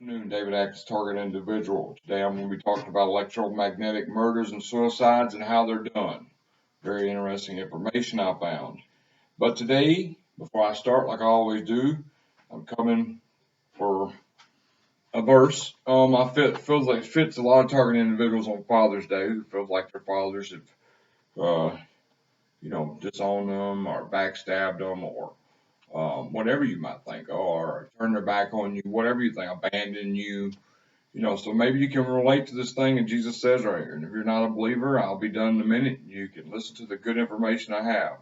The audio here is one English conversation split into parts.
Afternoon, David Atkins, target individual. Today I'm going to be talking about electromagnetic murders and suicides and how they're done. Very interesting information I found. But today, before I start, like I always do, I'm coming for a verse. Feels like it fits a lot of target individuals on Father's Day who feels like their fathers have, uh, disowned them or backstabbed them or whatever you might think, or turned their back on you, whatever you think, abandoned you. So maybe you can relate to this thing that Jesus says right here. And if you're not a believer, I'll be done in a minute. You can listen to the good information I have.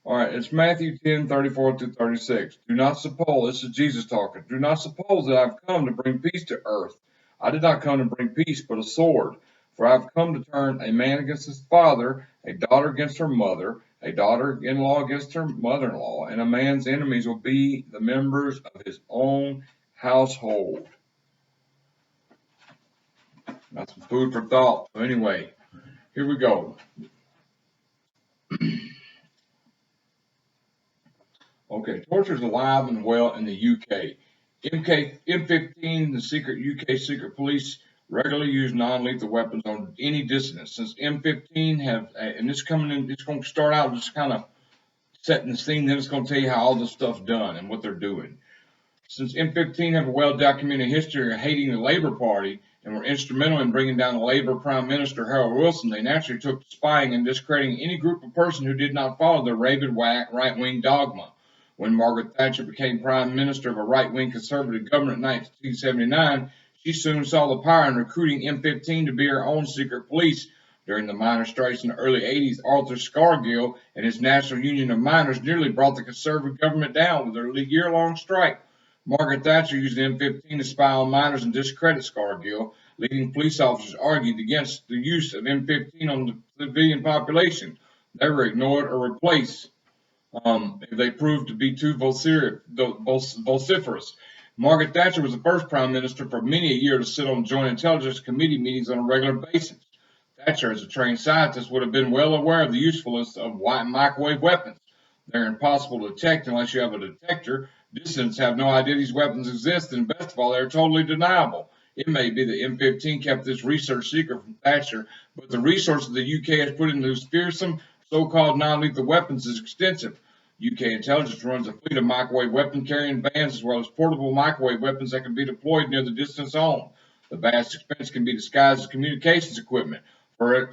All right, it's Matthew 10:34 through 36. Do not suppose, this is Jesus talking, do not suppose that I've come to bring peace to earth. I did not come to bring peace, but a sword. For I've come to turn a man against his father, a daughter against her mother, a daughter-in-law against her mother-in-law, and a man's enemies will be the members of his own household. That's some food for thought. So anyway, here we go. Okay, torture is alive and well in the UK. M15, the UK secret police regularly use non-lethal weapons on any dissident. Since M15 have, and this coming in, it's going to start out just kind of setting the scene. Then it's going to tell you how all this stuff's done and what they're doing. Since M15 have a well-documented history of hating the Labour Party and were instrumental in bringing down the Labour Prime Minister Harold Wilson, they naturally took to spying and discrediting any group of person who did not follow their rabid right-wing dogma. When Margaret Thatcher became Prime Minister of a right-wing Conservative government in 1979, she soon saw the power in recruiting M15 to be her own secret police. During the miners' strikes in the early 80s, Arthur Scargill and his National Union of Miners nearly brought the Conservative government down with their year-long strike. Margaret Thatcher used the M15 to spy on miners and discredit Scargill. Leading police officers argued against the use of M15 on the civilian population. They were ignored or replaced if they proved to be too vociferous. Margaret Thatcher was the first prime minister for many a year to sit on Joint Intelligence Committee meetings on a regular basis. Thatcher, as a trained scientist, would have been well aware of the usefulness of microwave weapons. They're impossible to detect unless you have a detector. Dissidents have no idea these weapons exist, and best of all, they're totally deniable. It may be that M15 kept this research secret from Thatcher, but the resources the UK has put into those fearsome so-called non-lethal weapons is extensive. UK intelligence runs a fleet of microwave weapon carrying vans as well as portable microwave weapons that can be deployed near the dissident's home. The vast expense can be disguised as communications equipment. For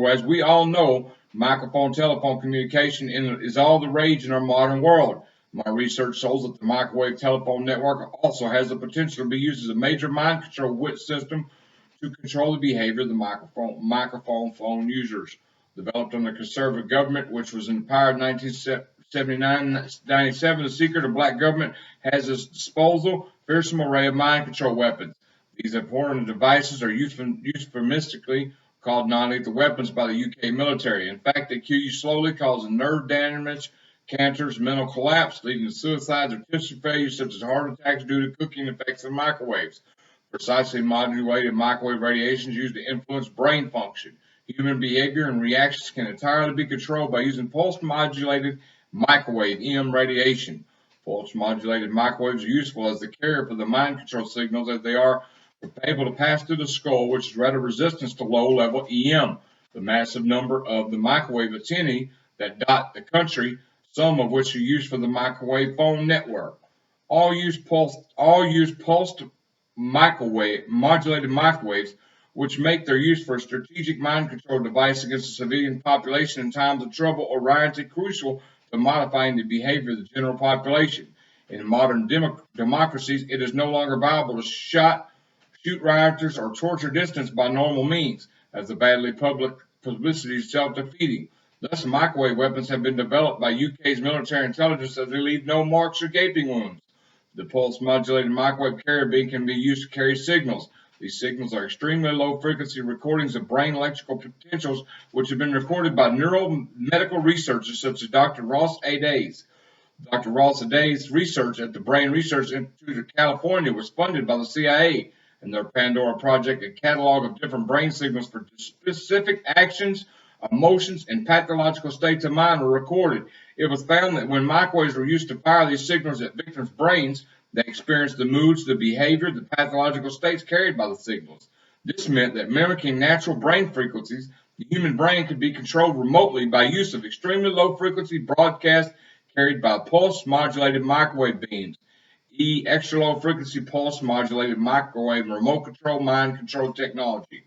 as we all know, microphone telephone communication is all the rage in our modern world. My research shows that the microwave telephone network also has the potential to be used as a major mind control system to control the behavior of the microphone phone users. Developed under the Conservative government, which was in power in 1979-97, the secret of black government has at its disposal a fearsome array of mind control weapons. These important devices are euphemistically called non-lethal weapons by the UK military. In fact, they kill you slowly, causing nerve damage, cancers, mental collapse, leading to suicides or tissue failure such as heart attacks due to cooking effects of microwaves. Precisely modulated microwave radiation is used to influence brain function. Human behavior and reactions can entirely be controlled by using pulse-modulated microwave (EM) radiation. Pulse-modulated microwaves are useful as the carrier for the mind control signals as they are able to pass through the skull, which is rather resistant to low-level EM. The massive number of the microwave antennae that dot the country, some of which are used for the microwave phone network. All use pulsed modulated microwaves, which make their use for a strategic mind control device against the civilian population in times of trouble or rioting crucial to modifying the behavior of the general population. In modern democracies, it is no longer viable to shoot rioters or torture dissidents by normal means, as the badly public publicity is self-defeating. Thus, microwave weapons have been developed by UK's military intelligence as they leave no marks or gaping wounds. The pulse-modulated microwave carrier beam can be used to carry signals. These signals are extremely low-frequency recordings of brain electrical potentials, which have been recorded by neuromedical researchers such as Dr. Ross A. Days. Dr. Ross A. Days' research at the Brain Research Institute of California was funded by the CIA, and their Pandora project, a catalog of different brain signals for specific actions, emotions, and pathological states of mind were recorded. It was found that when microwaves were used to fire these signals at victims' brains, They experienced the moods, the behavior, the pathological states carried by the signals. This meant that mimicking natural brain frequencies, the human brain could be controlled remotely by use of extremely low frequency broadcasts carried by pulse modulated microwave beams. Extra low frequency pulse modulated microwave remote control mind control technology.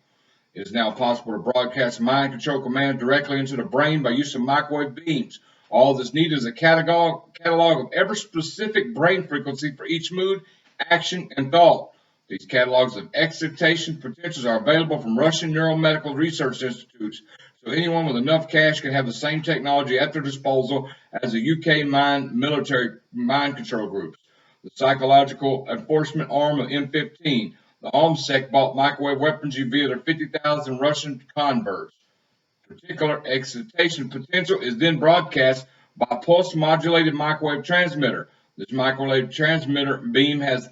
It is now possible to broadcast mind control commands directly into the brain by use of microwave beams. All that's needed is a catalog of every specific brain frequency for each mood, action, and thought. These catalogs of excitation potentials are available from Russian neuromedical research institutes, so anyone with enough cash can have the same technology at their disposal as the UK military mind control groups. The psychological enforcement arm of M15. The OMSEC bought microwave weaponry via their 50,000 Russian converts. Particular excitation potential is then broadcast by a pulse-modulated microwave transmitter. This microwave transmitter beam has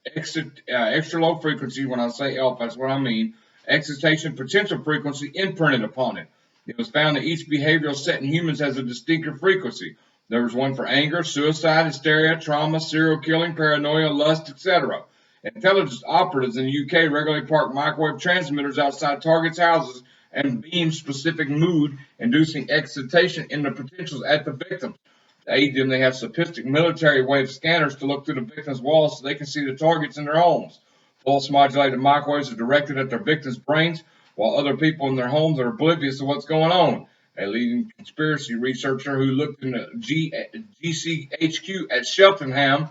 extra low frequency. When I say ELF, that's what I mean. Excitation potential frequency imprinted upon it. It was found that each behavioral set in humans has a distinctive frequency. There was one for anger, suicide, hysteria, trauma, serial killing, paranoia, lust, etc. Intelligence operatives in the UK regularly park microwave transmitters outside targets' houses and beam specific mood-inducing excitation in the potentials at the victims. To aid them, they have sophisticated military wave scanners to look through the victims' walls so they can see the targets in their homes. Pulse-modulated microwaves are directed at their victims' brains, while other people in their homes are oblivious to what's going on. A leading conspiracy researcher who looked in the GCHQ at Cheltenham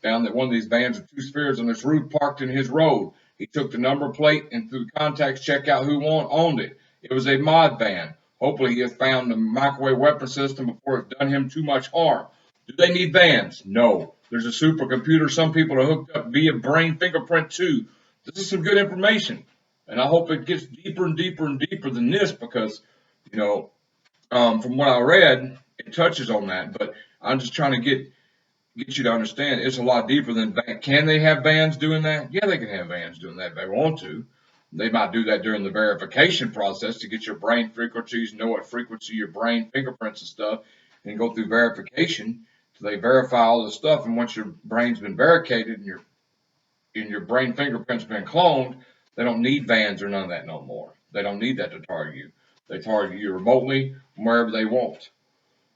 found that one of these vans with two spheres on its roof parked in his road. He took the number plate and through the contacts checked out who owned it. It was a mod van. Hopefully he has found the microwave weapon system before it's done him too much harm. Do they need vans? No. There's a supercomputer some people are hooked up via brain fingerprint too. This is some good information. And I hope it gets deeper and deeper and deeper than this because, from what I read, it touches on that. But I'm just trying to get you to understand it's a lot deeper than that. Can they have vans doing that? Yeah, they can have vans doing that if they want to. They might do that during the verification process to get your brain frequencies, know what frequency your brain fingerprints and stuff, and go through verification till they verify all the stuff. And once your brain's been verificated and your brain fingerprint's been cloned, they don't need vans or none of that no more. They don't need that to target you. They target you remotely from wherever they want.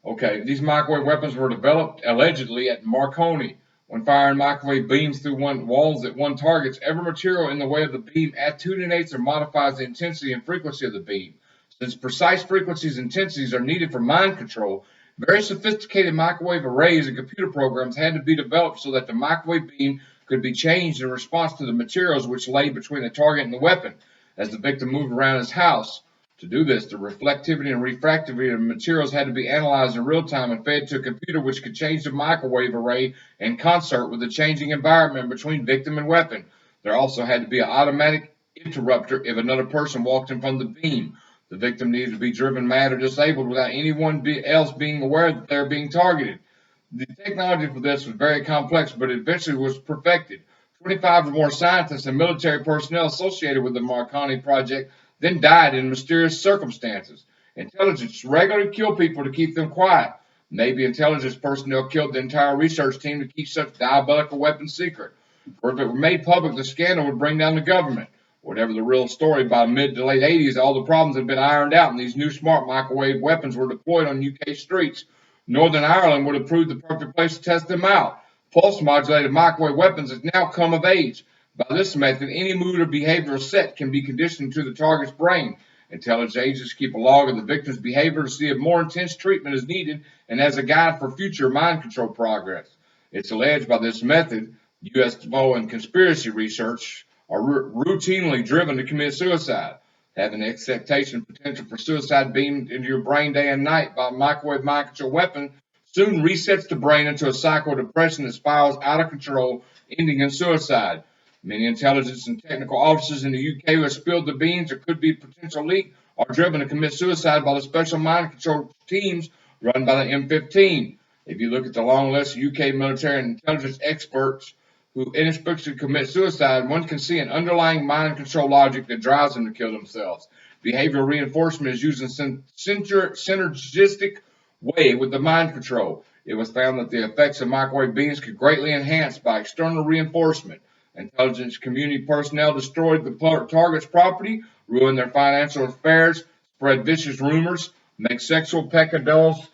Okay, these microwave weapons were developed allegedly at Marconi. When firing microwave beams through walls at one targets, every material in the way of the beam attenuates or modifies the intensity and frequency of the beam. Since precise frequencies and intensities are needed for mind control, very sophisticated microwave arrays and computer programs had to be developed so that the microwave beam could be changed in response to the materials which lay between the target and the weapon as the victim moved around his house. To do this, the reflectivity and refractivity of the materials had to be analyzed in real time and fed to a computer which could change the microwave array in concert with the changing environment between victim and weapon. There also had to be an automatic interrupter if another person walked in front of the beam. The victim needed to be driven mad or disabled without anyone else being aware that they're being targeted. The technology for this was very complex, but eventually was perfected. 25 or more scientists and military personnel associated with the Marconi project then died in mysterious circumstances. Intelligence regularly killed people to keep them quiet. Maybe intelligence personnel killed the entire research team to keep such diabolical weapons secret. Or if it were made public, the scandal would bring down the government. Whatever the real story, by mid to late 80s, all the problems had been ironed out and these new smart microwave weapons were deployed on UK streets. Northern Ireland would have proved the perfect place to test them out. Pulse-modulated microwave weapons have now come of age. By this method, any mood or behavioral set can be conditioned to the target's brain. Intelligence agents keep a log of the victim's behavior to see if more intense treatment is needed and as a guide for future mind control progress. It's alleged by this method, UFO and conspiracy research are routinely driven to commit suicide. Having excitation potential for suicide beamed into your brain day and night by a microwave mind control weapon soon resets the brain into a cycle of depression that spirals out of control, ending in suicide. Many intelligence and technical officers in the UK who have spilled the beans or could be a potential leak are driven to commit suicide by the special mind control teams run by the M15. If you look at the long list of UK military and intelligence experts who inexplicably commit suicide, one can see an underlying mind control logic that drives them to kill themselves. Behavioral reinforcement is used in synergistic way with the mind control. It was found that the effects of microwave beams could greatly enhance by external reinforcement. Intelligence community personnel destroyed the target's property, ruined their financial affairs, spread vicious rumors, make sexual peccadillos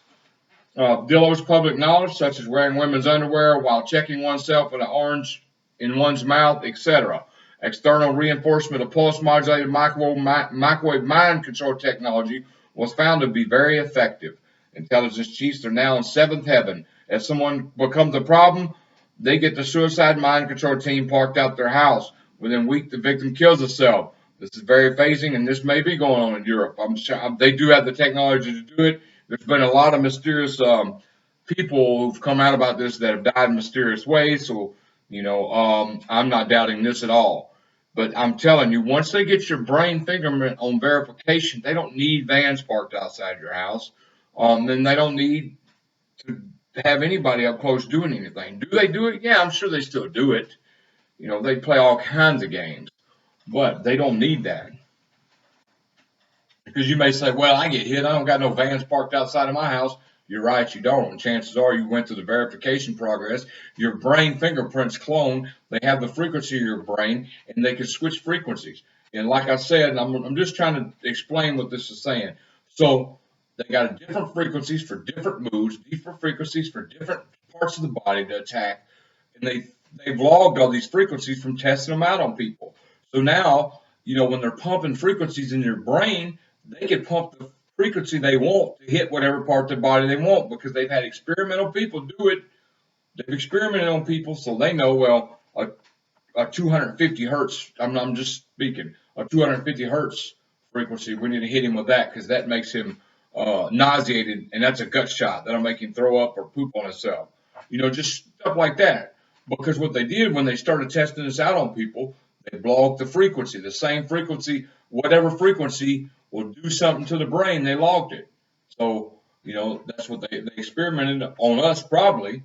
Dillo's public knowledge, such as wearing women's underwear while checking oneself with an orange in one's mouth, etc. External reinforcement of pulse modulated microwave mind control technology was found to be very effective. Intelligence chiefs are now in seventh heaven. If someone becomes a problem, they get the suicide mind control team parked out their house. Within a week, the victim kills herself. This is very phasing, and this may be going on in Europe. I'm sure they do have the technology to do it. There's been a lot of mysterious people who've come out about this that have died in mysterious ways. So, I'm not doubting this at all. But I'm telling you, once they get your brain fingerprint on verification, they don't need vans parked outside your house. Then they don't need to have anybody up close doing anything. Do they do it? Yeah, I'm sure they still do it. They play all kinds of games, but they don't need that. Because you may say, well, I get hit. I don't got no vans parked outside of my house. You're right, you don't. And chances are you went through the verification progress. Your brain fingerprints clone. They have the frequency of your brain, and they can switch frequencies. And like I said, I'm just trying to explain what this is saying. So they got different frequencies for different moves, different frequencies for different parts of the body to attack. And they've logged all these frequencies from testing them out on people. So now, when they're pumping frequencies in your brain, they can pump the frequency they want to hit whatever part of the body they want because they've had experimental people do it. They've experimented on people, so they know, well, a 250 hertz, I'm just speaking, a 250 hertz frequency, we need to hit him with that because that makes him nauseated, and that's a gut shot. That'll make him throw up or poop on himself. Just stuff like that. Because what they did when they started testing this out on people, they logged the frequency, the same frequency, whatever frequency will do something to the brain, they logged it. So, that's what they experimented on us probably.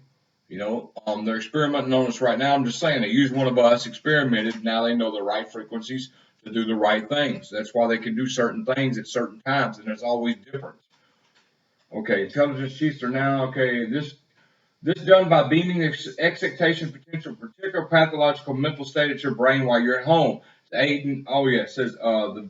They're experimenting on us right now. I'm just saying they used one of us, experimented. Now they know the right frequencies to do the right things. That's why they can do certain things at certain times, and there's always difference. Okay, intelligence chiefs are now, this done by beaming excitation potential particular pathological mental state at your brain while you're at home. Aiden, it says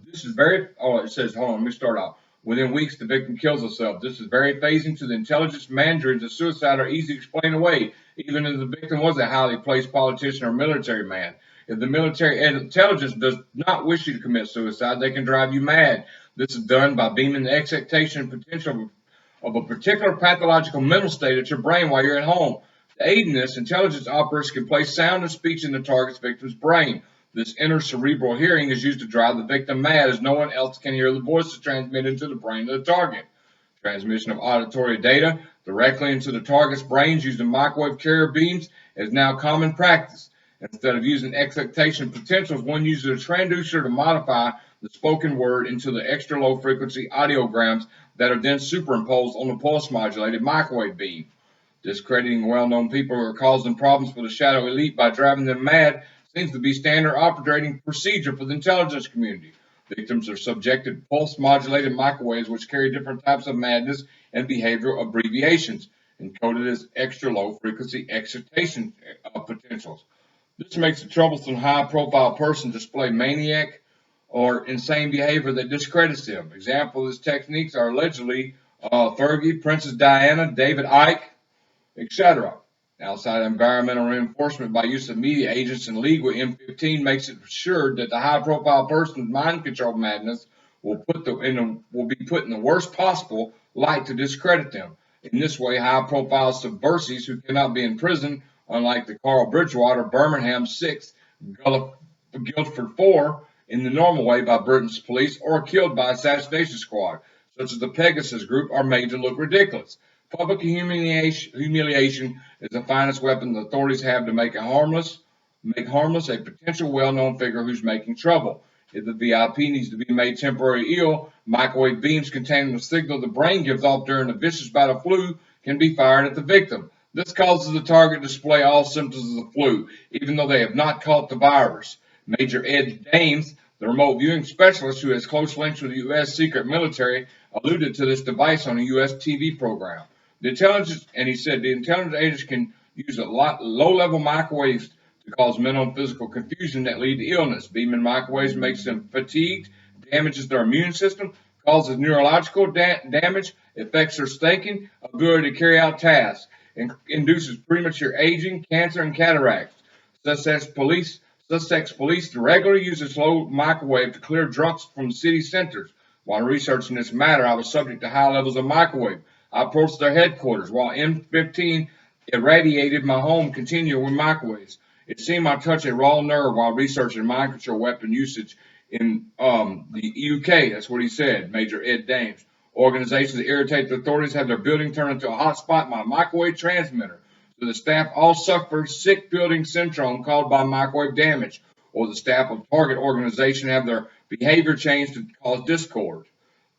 this is very. It says, hold on, let me start off. Within weeks, the victim kills herself. This is very phasing to the intelligence mandarins of suicide are easy to explain away, even if the victim was a highly placed politician or military man. If the military intelligence does not wish you to commit suicide, they can drive you mad. This is done by beaming the excitation potential of a particular pathological mental state at your brain while you're at home. To aid in this, intelligence operators can place sound and speech in the target's victim's brain. This inner cerebral hearing is used to drive the victim mad, as no one else can hear the voices transmitted into the brain of the target. Transmission of auditory data directly into the target's brains using microwave carrier beams is now common practice. Instead of using excitation potentials, one uses a transducer to modify the spoken word into the extra low frequency audiograms that are then superimposed on the pulse modulated microwave beam. Discrediting well-known people who are causing problems for the shadow elite by driving them mad seems to be standard operating procedure for the intelligence community. Victims are subjected to pulse-modulated microwaves which carry different types of madness and behavioral abbreviations, encoded as extra-low frequency excitation potentials. This makes a troublesome high-profile person display maniac or insane behavior that discredits them. Examples of these techniques are allegedly Fergie, Princess Diana, David Icke, etc. Outside environmental reinforcement by use of media agents and league with M15 makes it assured that the high-profile person's mind control madness will be put in the worst possible light to discredit them. In this way, high-profile subversives who cannot be imprisoned, unlike the Carl Bridgewater, Birmingham 6, Guildford 4, in the normal way by Britain's police, or killed by assassination squad, such as the Pegasus group, are made to look ridiculous. Public humiliation is the finest weapon the authorities have to make harmless a potential well-known figure who's making trouble. If the VIP needs to be made temporarily ill, microwave beams containing the signal the brain gives off during a vicious bout of flu can be fired at the victim. This causes the target to display all symptoms of the flu, even though they have not caught the virus. Major Ed Dames, the remote viewing specialist who has close links with the U.S. secret military, alluded to this device on a U.S. TV program. He said the intelligence agents can use low-level microwaves to cause mental and physical confusion that lead to illness. Beaming microwaves makes them fatigued, damages their immune system, causes neurological damage, affects their thinking, ability to carry out tasks, and induces premature aging, cancer, and cataracts. Sussex police regularly use this low microwave to clear drunks from city centers. While researching this matter, I was subject to high levels of microwave. I approached their headquarters while M15 irradiated my home continually with microwaves. It seemed I touched a raw nerve while researching mind control weapon usage in the UK. That's what he said, Major Ed Dames. Organizations that irritate the authorities have their building turned into a hotspot by a microwave transmitter. So the staff all suffer sick building syndrome caused by microwave damage, or the staff of target organization have their behavior changed to cause discord.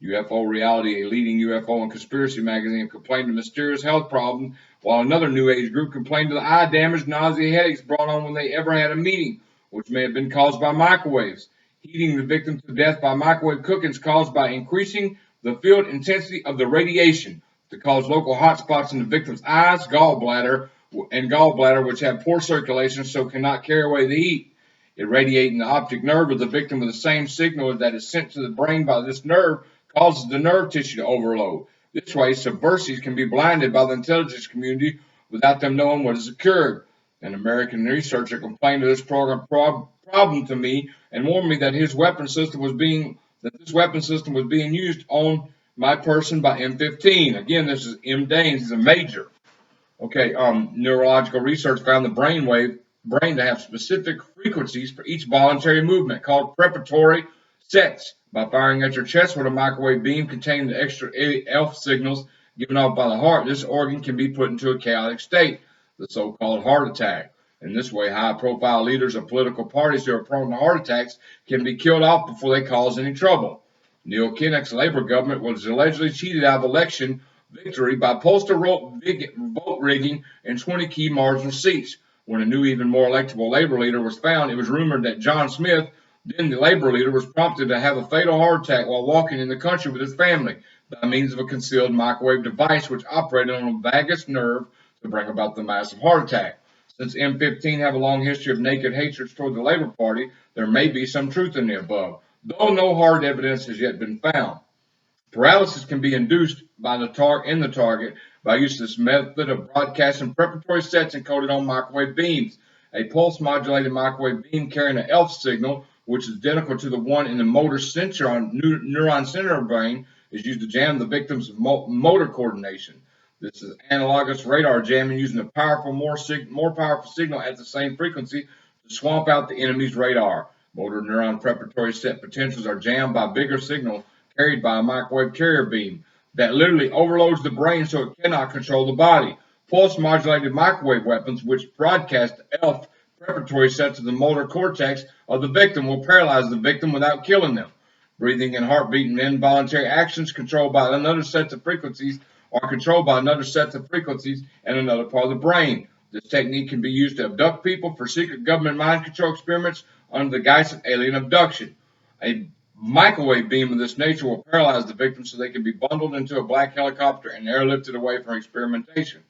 UFO Reality, a leading UFO and conspiracy magazine, complained of mysterious health problems, while another New Age group complained of the eye damage, nausea, headaches brought on when they ever had a meeting, which may have been caused by microwaves. Heating the victim to death by microwave cooking is caused by increasing the field intensity of the radiation to cause local hot spots in the victim's eyes, gallbladder, which have poor circulation, so cannot carry away the heat. Irradiating the optic nerve of the victim with the same signal that is sent to the brain by this nerve causes the nerve tissue to overload. This way, subversives can be blinded by the intelligence community without them knowing what has occurred. An American researcher complained of this problem to me and warned me that this weapon system was being used on my person by M15. Again, this is M. Daines. He's a major. Okay, neurological research found the brain to have specific frequencies for each voluntary movement called preparatory sets. By firing at your chest with a microwave beam containing the extra ELF signals given off by the heart, this organ can be put into a chaotic state, the so-called heart attack. In this way, high-profile leaders of political parties who are prone to heart attacks can be killed off before they cause any trouble. Neil Kinnock's Labor government was allegedly cheated out of election victory by postal vote rigging in 20 key marginal seats. When a new, even more electable Labor leader was found, it was rumored that John Smith, then the Labor leader, was prompted to have a fatal heart attack while walking in the country with his family by means of a concealed microwave device which operated on a vagus nerve to bring about the massive heart attack. Since M15 have a long history of naked hatred toward the Labor Party, there may be some truth in the above, though no hard evidence has yet been found. Paralysis can be induced by the target by use of this method of broadcasting preparatory sets encoded on microwave beams. A pulse-modulated microwave beam carrying an ELF signal, which is identical to the one in the motor neuron center of the brain, is used to jam the victim's motor coordination. This is analogous radar jamming using a more powerful signal at the same frequency to swamp out the enemy's radar. Motor neuron preparatory set potentials are jammed by bigger signal carried by a microwave carrier beam that literally overloads the brain so it cannot control the body. Pulse-modulated microwave weapons, which broadcast ELF preparatory sets of the motor cortex of the victim, will paralyze the victim without killing them. Breathing and heartbeat and involuntary actions controlled by another set of frequencies are controlled by another set of frequencies and another part of the brain. This technique can be used to abduct people for secret government mind control experiments under the guise of alien abduction. A microwave beam of this nature will paralyze the victim so they can be bundled into a black helicopter and airlifted away for experimentation.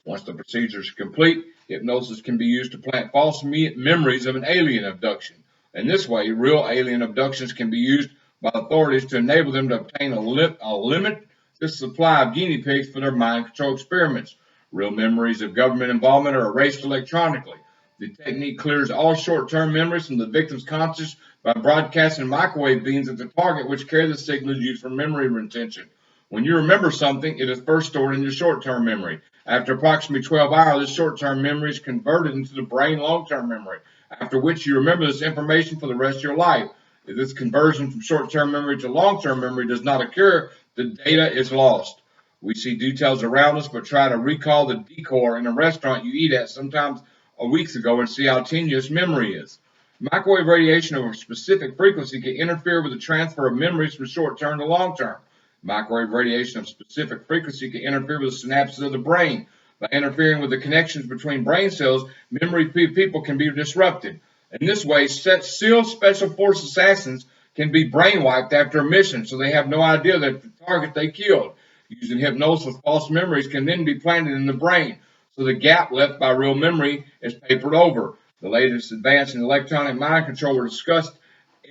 Once the procedure is complete, hypnosis can be used to plant false memories of an alien abduction. In this way, real alien abductions can be used by authorities to enable them to obtain a limited supply of guinea pigs for their mind control experiments. Real memories of government involvement are erased electronically. The technique clears all short-term memories from the victim's conscious by broadcasting microwave beams at the target, which carry the signals used for memory retention. When you remember something, it is first stored in your short-term memory. After approximately 12 hours, this short-term memory is converted into the brain long-term memory, after which you remember this information for the rest of your life. If this conversion from short-term memory to long-term memory does not occur, the data is lost. We see details around us, but try to recall the decor in a restaurant you eat at sometimes weeks ago and see how tenuous memory is. Microwave radiation of a specific frequency can interfere with the transfer of memories from short-term to long-term. Microwave radiation of specific frequency can interfere with the synapses of the brain. By interfering with the connections between brain cells, memory people can be disrupted. In this way, SEAL Special Force assassins can be brainwiped after a mission, so they have no idea that the target they killed. Using hypnosis, false memories can then be planted in the brain, so the gap left by real memory is papered over. The latest advance in electronic mind control were discussed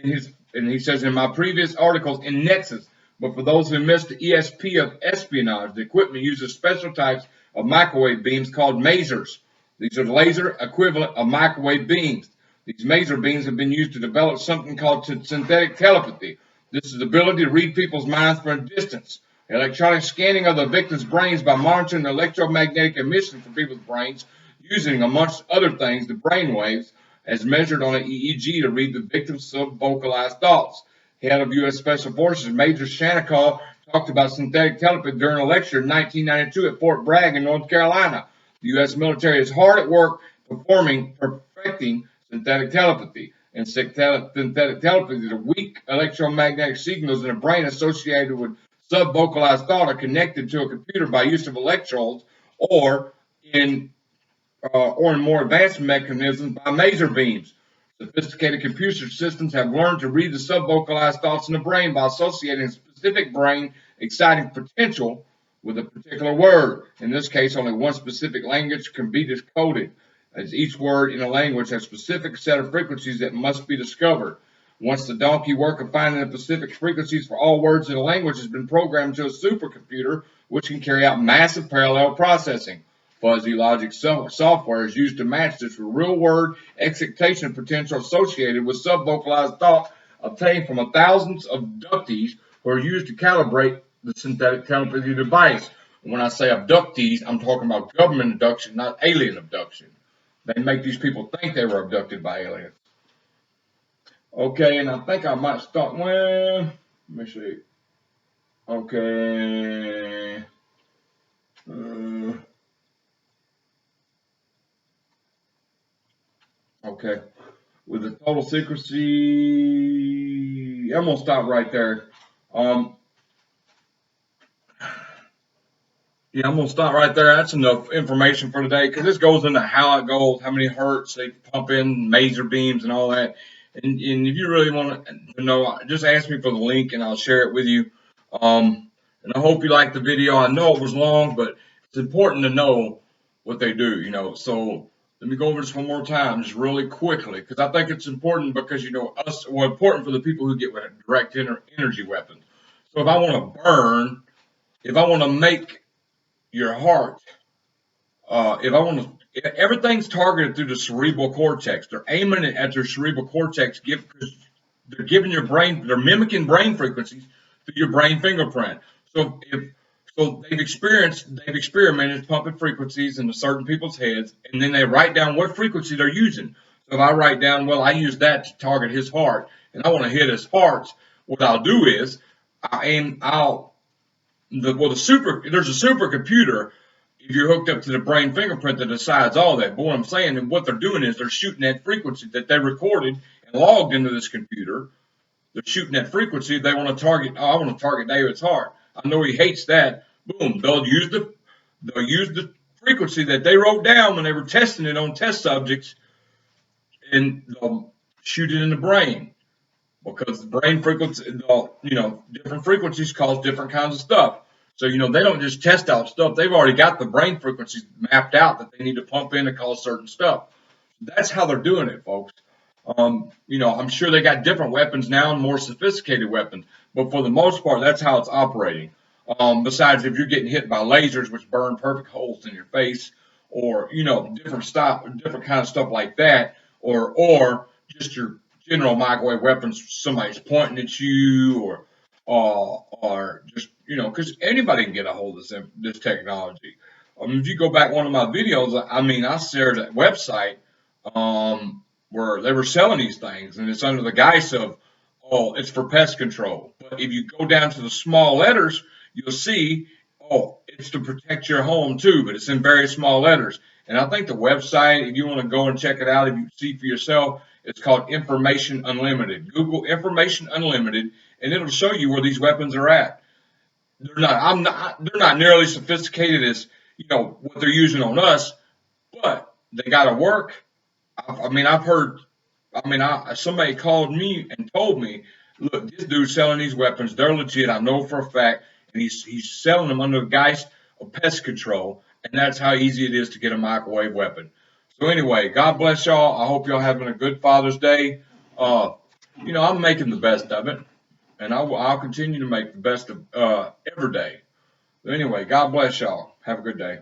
and he says in my previous articles in Nexus. But for those who missed the ESP of espionage, the equipment uses special types of microwave beams called masers. These are the laser equivalent of microwave beams. These maser beams have been used to develop something called synthetic telepathy. This is the ability to read people's minds from a distance. Electronic scanning of the victim's brains by monitoring the electromagnetic emission from people's brains, using, amongst other things, the brain waves as measured on an EEG to read the victim's vocalized thoughts. Head of U.S. Special Forces Major Shanakal talked about synthetic telepathy during a lecture in 1992 at Fort Bragg in North Carolina. The U.S. military is hard at work perfecting synthetic telepathy. And synthetic telepathy, the weak electromagnetic signals in the brain associated with sub-vocalized thought are connected to a computer by use of electrodes or in more advanced mechanisms by maser beams. Sophisticated computer systems have learned to read the sub-vocalized thoughts in the brain by associating a specific brain exciting potential with a particular word. In this case, only one specific language can be decoded, as each word in a language has a specific set of frequencies that must be discovered. Once the donkey work of finding the specific frequencies for all words in a language has been programmed to a supercomputer, which can carry out massive parallel processing. Fuzzy logic software is used to match this with real word excitation potential associated with sub-vocalized thought obtained from thousands of abductees who are used to calibrate the synthetic telepathy device. When I say abductees, I'm talking about government abduction, not alien abduction. They make these people think they were abducted by aliens. Okay, and I think I might start. Well, let me see. Okay. Okay. With the total secrecy, I'm gonna stop right there. Um, yeah, I'm gonna stop right there. That's enough information for today because this goes into how it goes, how many hertz they pump in, maser beams, and all that. And if you really want to know, just ask me for the link and I'll share it with you. And I hope you liked the video. I know it was long, but it's important to know what they do, So let me go over this one more time, just really quickly, because I think it's important because, important for the people who get direct energy weapons. So if I want to make your heart, everything's targeted through the cerebral cortex. They're aiming it at your cerebral cortex, because they're giving your brain, they're mimicking brain frequencies through your brain fingerprint. So they've experimented pumping frequencies into certain people's heads, and then they write down what frequency they're using. So if I write down, well, I use that to target his heart, and I want to hit his heart, what I'll do is there's a supercomputer if you're hooked up to the brain fingerprint that decides all that. But what I'm saying, and what they're doing is they're shooting that frequency that they recorded and logged into this computer. They're shooting that frequency. They want to target. Oh, I want to target David's heart. I know he hates that. Boom. They'll use the frequency that they wrote down when they were testing it on test subjects, and they'll shoot it in the brain, because the brain frequency, different frequencies cause different kinds of stuff. So, they don't just test out stuff. They've already got the brain frequencies mapped out that they need to pump in to cause certain stuff. That's how they're doing it, folks. I'm sure they got different weapons now and more sophisticated weapons, but for the most part, that's how it's operating. Besides, if you're getting hit by lasers, which burn perfect holes in your face, or different kind of stuff like that, or just your general microwave weapons, somebody's pointing at you, or just because anybody can get a hold of this technology. If you go back one of my videos, I shared a website where they were selling these things, and it's under the guise of, oh, it's for pest control. But if you go down to the small letters, you'll see, oh, it's to protect your home too, but it's in very small letters. And I think the website, if you want to go and check it out, if you see for yourself, it's called Information Unlimited. Google Information Unlimited, and it'll show you where these weapons are at. They're not nearly sophisticated as, what they're using on us, but they got to work. Somebody called me and told me, look, this dude's selling these weapons. They're legit. I know for a fact. and he's selling them under the guise of pest control, and that's how easy it is to get a microwave weapon. So anyway, God bless y'all. I hope y'all having a good Father's Day. Uh, I'm making the best of it, and I'll continue to make the best of every day. But anyway, God bless y'all. Have a good day.